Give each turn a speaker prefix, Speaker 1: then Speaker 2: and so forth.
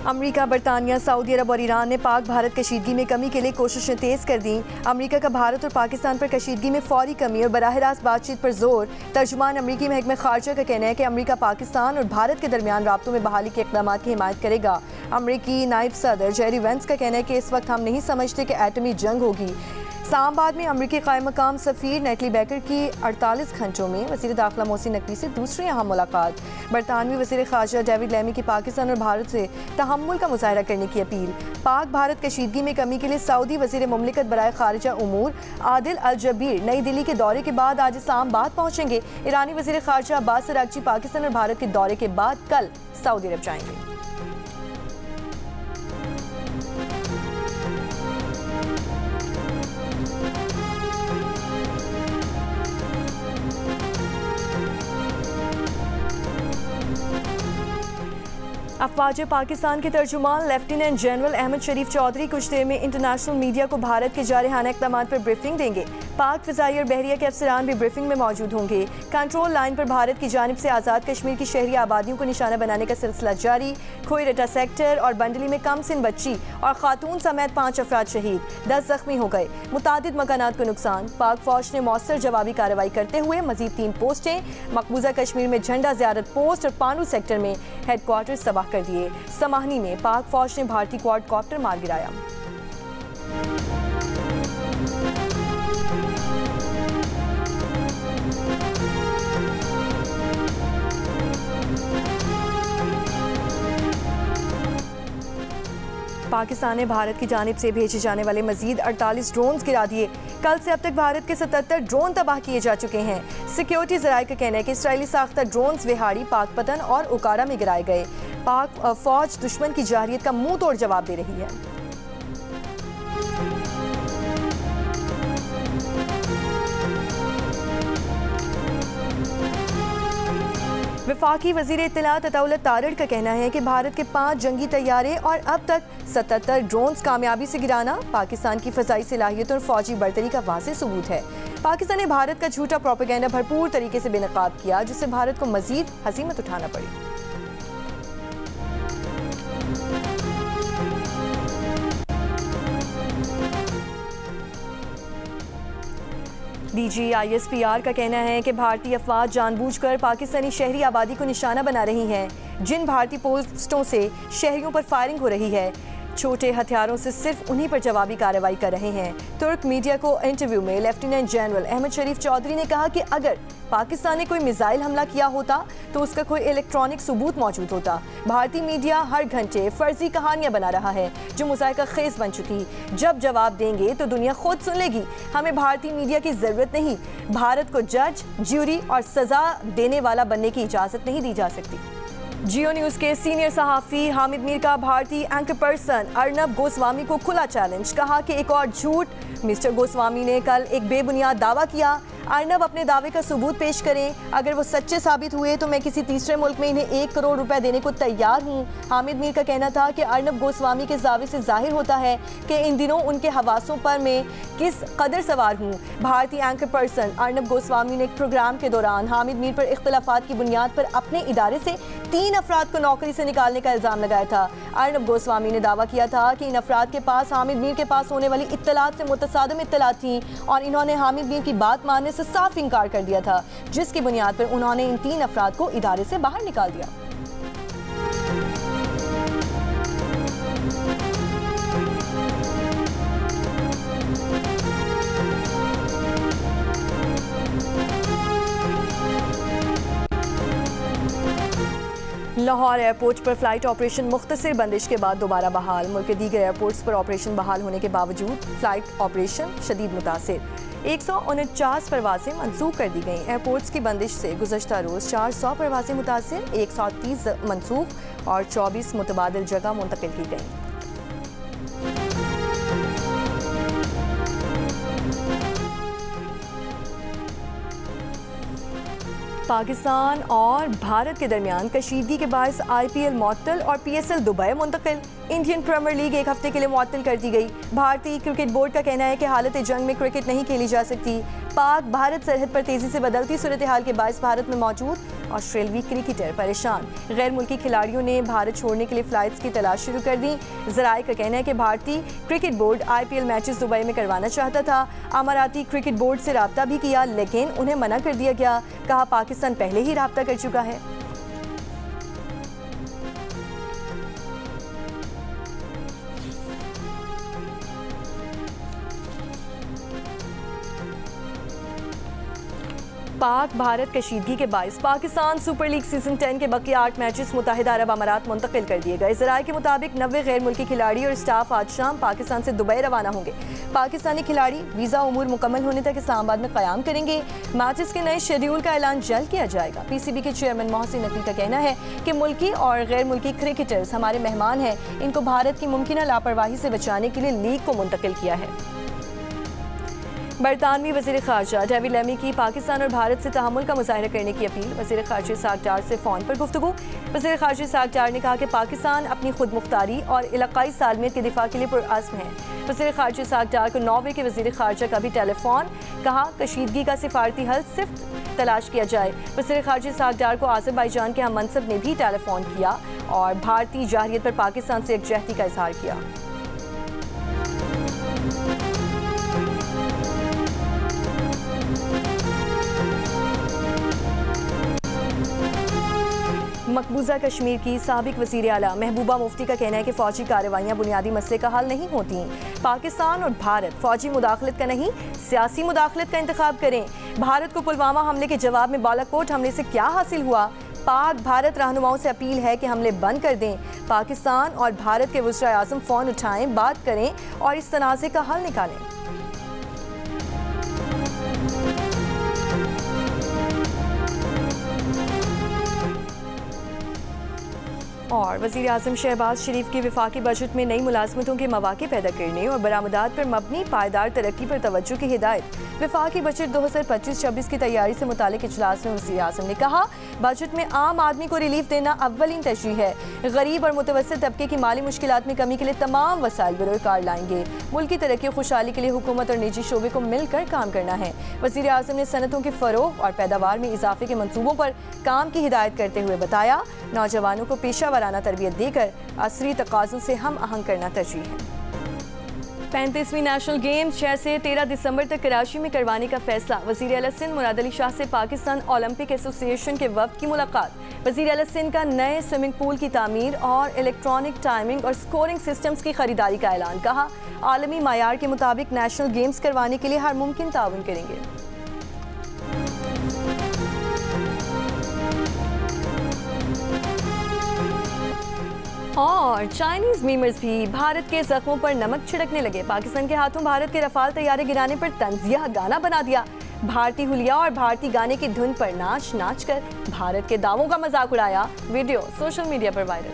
Speaker 1: अमरीका, बरतानिया, सऊदी अरब और ईरान ने पाक भारत कशीदगी में कमी के लिए कोशिशें तेज़ कर दी। अमरीका का भारत और पाकिस्तान पर कशीदगी में फौरी कमी और बराह रास्त बातचीत पर जोर। तर्जुमान अमरीकी महकमे खारजा का कहना है कि अमरीका पाकिस्तान और भारत के दरमियान राब्तों में बहाली के इक़दाम की हिमायत करेगा। अमरीकी नायब सदर जेरी वेंस का कहना है कि इस वक्त हम नहीं समझते कि एटमी जंग होगी। इस्लामाबाद में अमरीकी क़ायम मकाम सफ़ीर नेटली बैकर की 48 घंटों में वज़ीर दाखिला मोहसिन नकवी से दूसरी अहम मुलाकात। बरतानवी वज़ीर ख़ारजा डेविड लैमी की पाकिस्तान और भारत से तहम्मुल का मुज़ाहरा करने की अपील। पाक भारत कशीदगी में कमी के लिए सऊदी वज़ीर मुमलिकत बराए ख़ारिजा उमूर आदिल अल जबीर नई दिल्ली के दौरे के बाद आज इस्लामाबाद पहुँचेंगे। ईरानी वज़ीर ख़ारजा अब्बास अराग़ची पाकिस्तान और भारत के दौरे के बाद कल सऊदी अरब जाएंगे। अफवाज पाकिस्तान के तर्जुमान लेफ्टिनेंट जनरल अहमद शरीफ चौधरी कुछ देर में इंटरनेशनल मीडिया को भारत के जारहाना इक़दाम पर ब्रीफिंग देंगे। पाक फ़िज़ाई और बहरिया के अफसरान भी ब्रीफिंग में मौजूद होंगे। कंट्रोल लाइन पर भारत की जानिब से आज़ाद कश्मीर की शहरी आबादियों को निशाना बनाने का सिलसिला जारी। खोईरटा सेक्टर और बंडली में कम सिन बच्ची और खातून समेत 5 अफराद शहीद, 10 जख्मी हो गए। मुतादिद मकानात को नुकसान। पाक फौज ने मौसर जवाबी कार्रवाई करते हुए मजीद 3 पोस्टें मकबूजा कश्मीर में झंडा ज़ियारत पोस्ट और पानू सेक्टर में हेडक्वार्टर तबाह कर दिए। समाहनी में पाक फौज ने भारतीय क्वाडकॉप्टर मार गिराया। पाकिस्तान ने भारत की जानिब से भेजे जाने वाले मजीद 48 ड्रोन्स गिरा दिए। कल से अब तक भारत के 77 ड्रोन तबाह किए जा चुके हैं। सिक्योरिटी ज़राए का कहना है कि इसराइली साख्ता ड्रोन्स विहाड़ी, पाकपतन और उकारा में गिराए गए। पाक फौज दुश्मन की जारहियत का मुंह तोड़ जवाब दे रही है। वफाकी वज़ीर इत्तलात अताउल्लाह तारड़ का कहना है कि भारत के 5 जंगी तैयारे और अब तक 77 ड्रोन्स कामयाबी से गिराना पाकिस्तान की फ़ज़ाई सलाहियत और फ़ौजी बर्तरी का वाज़ेह सबूत है। पाकिस्तान ने भारत का झूठा प्रोपेगेंडा भरपूर तरीके से बेनकाब किया, जिससे भारत को मज़ीद हज़ीमत उठाना पड़ी। DGISPR का कहना है कि भारतीय अफवाज जानबूझकर पाकिस्तानी शहरी आबादी को निशाना बना रही हैं। जिन भारतीय पोस्टों से शहरियों पर फायरिंग हो रही है, छोटे हथियारों से सिर्फ उन्हीं पर जवाबी कार्रवाई कर रहे हैं। तुर्क मीडिया को इंटरव्यू में लेफ्टिनेंट जनरल अहमद शरीफ चौधरी ने कहा कि अगर पाकिस्तान ने कोई मिसाइल हमला किया होता तो उसका कोई इलेक्ट्रॉनिक सबूत मौजूद होता। भारतीय मीडिया हर घंटे फर्जी कहानियां बना रहा है जो मुज़ाहिका खेज बन चुकी। जब जवाब देंगे तो दुनिया खुद सुन लेगी। हमें भारतीय मीडिया की ज़रूरत नहीं। भारत को जज, ज्यूरी और सज़ा देने वाला बनने की इजाज़त नहीं दी जा सकती। जियो न्यूज़ के सीनियर सहाफ़ी हामिद मीर का भारतीय एंकर पर्सन अर्नब गोस्वामी को खुला चैलेंज। कहा कि एक और झूठ। मिस्टर गोस्वामी ने कल एक बेबुनियाद दावा किया। अर्नब अपने दावे का सबूत पेश करें। अगर वो सच्चे साबित हुए तो मैं किसी तीसरे मुल्क में इन्हें 1 करोड़ रुपए देने को तैयार हूँ। हामिद मीर का कहना था कि अर्नब गोस्वामी के दावे से जाहिर होता है कि इन दिनों उनके हवासों पर मैं किस कदर सवार हूँ। भारतीय एंकर पर्सन अर्नब गोस्वामी ने एक प्रोग्राम के दौरान हामिद मीर पर इख्तलाफात की बुनियाद पर अपने इदारे से 3 अफराद को नौकरी से निकालने का इल्ज़ाम लगाया था। अर्नब गोस्वामी ने दावा किया था कि इन अफराद के पास हामिद मीर के पास होने वाली इत्तलात से मुतसादिम इत्तलात थी और इन्होंने हामिद मीर की बात मानने से साफ इनकार कर दिया था, जिसकी बुनियाद पर उन्होंने इन 3 अफराद को इदारे से बाहर निकाल दिया। लाहौर एयरपोर्ट पर फ्लाइट ऑपरेशन मुख्तसर बंदिश के बाद दोबारा बहाल। मुल्क के दीगर एयरपोर्ट्स पर ऑपरेशन बहाल होने के बावजूद फ्लाइट ऑपरेशन शदीद मुतासिर। 149 परवाजें मनसूख कर दी गईं। एयरपोर्ट्स की बंदिश से गुज़श्ता रोज़ 400 परवाजें मुतासिर, 130 मनसूख और 24 मुतबादिल जगह मुंतकिल की गईं। पाकिस्तान और भारत के दरमियान कशीदगी के बायस IPL मुअत्तल और PSL दुबई मुंतकिल। इंडियन प्रीमियर लीग एक हफ्ते के लिए मुअत्तल कर दी गई। भारतीय क्रिकेट बोर्ड का कहना है कि हालत जंग में क्रिकेट नहीं खेली जा सकती। पाक भारत सरहद पर तेजी से बदलती सूरत हाल के बायस भारत में मौजूद ऑस्ट्रेलियाई क्रिकेटर परेशान। गैर मुल्की खिलाड़ियों ने भारत छोड़ने के लिए फ्लाइट्स की तलाश शुरू कर दी। ज़राए का कहना है कि भारतीय cricket board IPL matches Dubai में करवाना चाहता था। अमाराती क्रिकेट बोर्ड से राब्ता भी किया, लेकिन उन्हें मना कर दिया गया। कहा पाकिस्तान पहले ही राब्ता कर चुका है। पाक भारत कशीदगी के बाइस पाकिस्तान सुपर लीग सीजन 10 के बाकी 8 मैचेस मुत्तहिदा अरब अमारात मुंतकिल कर दिए गए। ज़राए के मुताबिक 90 गैर मुल्की खिलाड़ी और स्टाफ आज शाम पाकिस्तान से दुबई रवाना होंगे। पाकिस्तानी खिलाड़ी वीज़ा उमूर मुकम्मल होने तक इस्लामाबाद में क़याम करेंगे। मैचेस के नए शेड्यूल का ऐलान जल्द किया जाएगा। PCB के चेयरमैन मोहसिन नकवी का कहना है कि मुल्की और गैर मुल्की क्रिकेटर्स हमारे मेहमान हैं, इनको भारत की मुमकिन लापरवाही से बचाने के लिए लीग को मुंतकिल किया है। बरतानवी वज़ीर ख़ारजा डेविड लेमी की पाकिस्तान और भारत से तहम्मुल का मुज़ाहरा करने की अपील। वज़ीर ख़ारजा इसाक डार से फ़ोन पर गुफ्तगू। वज़ीर ख़ारजा इसाक डार ने कहा कि पाकिस्तान अपनी खुद मुख्तारी और इलाक़ाई सालमियत के दिफा के लिए पुरअज़्म है। वज़ीर ख़ारजा इसाक डार को नॉर्वे के वज़ीर ख़ारजा का भी टेलीफोन। कहा कशीदगी का सिफारती हल सिर्फ तलाश किया जाए। वज़ीर ख़ारजा इसाक डार को आज़रबाईजान के हम मनसब ने भी टेलीफोन किया और भारतीय जाहिरियत पर पाकिस्तान से यकजहती का इजहार किया। मकबूजा कश्मीर की साबिक वज़ीर आला महबूबा मुफ्ती का कहना है कि फ़ौजी कार्रवाइयाँ बुनियादी मसले का हल नहीं होती। पाकिस्तान और भारत फ़ौजी मुदाखलत का नहीं, सियासी मुदाखलत का इंतखाब करें। भारत को पुलवामा हमले के जवाब में बालाकोट हमले से क्या हासिल हुआ? पाक भारत रहनुमाओं से अपील है कि हमले बंद कर दें। पाकिस्तान और भारत के वज़ीर आज़म फ़ोन उठाएं, बात करें और इस तनाज़े का हल निकालें। और वज़ीर आज़म शहबाज शरीफ की वफाकी बजट में नई मुलाजमतों के मौक़े पैदा करने और बरामदात पर मबनी पायदार तरक्की पर तवज्जो की हिदायत। वफाकी बजट 2025-26 की तैयारी से मुतालिक इजलास में वज़ीर आज़म ने कहा बजट में आम आदमी को रिलीफ देना अव्वलीन तरजीह है। गरीब और मुतवस्सित तबके की माली मुश्किलात में कमी के लिए तमाम वसाइल बरोकार लाएंगे। मुल्क की तरक्की और खुशहाली के लिए हुकूमत और निजी शोबे को मिलकर काम करना है। वज़ीर आज़म ने सनतों के फ़रोग़ और पैदावार में इजाफे के मनसूबों पर काम की हिदायत करते हुए बताया नौजवानों को पेशा वाराना तरबियत देकर असरी तकाज़ों से हम आहंग करना तरजीह है। 35वीं नेशनल गेम्स 6 से 13 दिसंबर तक कराची में करवाने का फैसला। वज़ीर आला सिंध मुराद अली शाह से पाकिस्तान ओलंपिक एसोसिएशन के वफ़द की मुलाकात। वज़ीर आला सिंध का नए स्विमिंग पूल की तामीर और इलेक्ट्रॉनिक टाइमिंग और स्कोरिंग सिस्टम्स की खरीदारी का ऐलान। कहा आलमी मायार के मुताबिक नेशनल गेम्स करवाने के लिए हर मुमकिन ताउन करेंगे। और चाइनीज मीमर्स भी भारत के जख्मों पर नमक छिड़कने लगे। पाकिस्तान के हाथों भारत के रफाल तैयारे गिराने पर तंजिया गाना बना दिया। भारतीय हुलिया और भारतीय गाने की धुन पर नाच नाच कर भारत के दावों का मजाक उड़ाया। वीडियो सोशल मीडिया पर वायरल।